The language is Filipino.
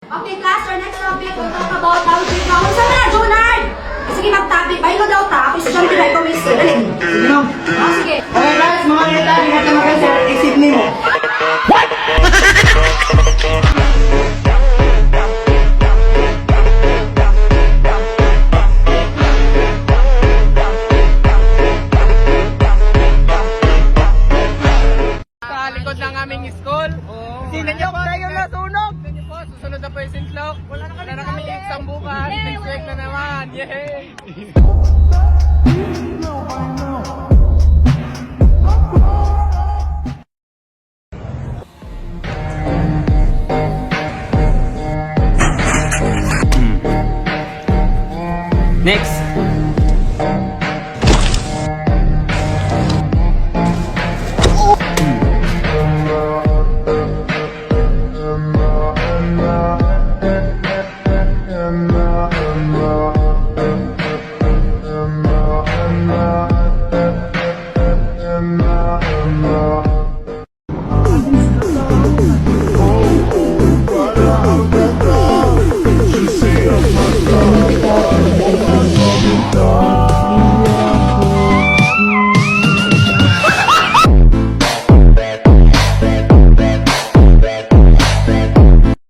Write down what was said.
Okay, class, our next topic will talk about algebra. Kung saan na, Junard? Sige, mag-topic. Bayo daw ta. Ako estudyante na ikaw, miss. Dali. Sige, ma'am. Oh, sige. Okay, guys, mga neta, di natin mag-sir. Exit nimo. Sa likod ng aming school. Sino nyo po tayo nasunog? Sino po? Susunod na po yung sintlok. Wala na kami exam bukas. Next week na naman. Yay! Next.